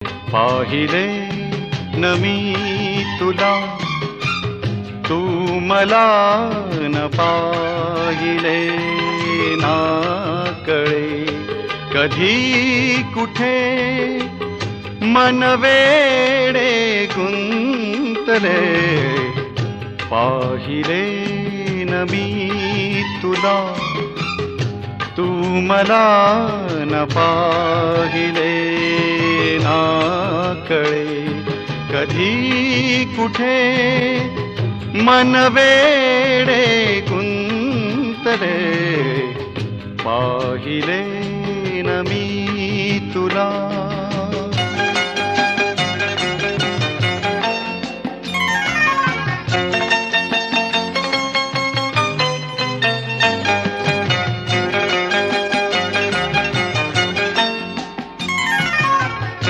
पाहिले न मी तुला, तू मला न पाहिले ना कळे कधी कुठे मन वेडे गुंतले. पाहिले न मी तुला, तू मला न पाहिले ना कळे कधी कुठे मन वेडे गुंतले. पाहिले न मी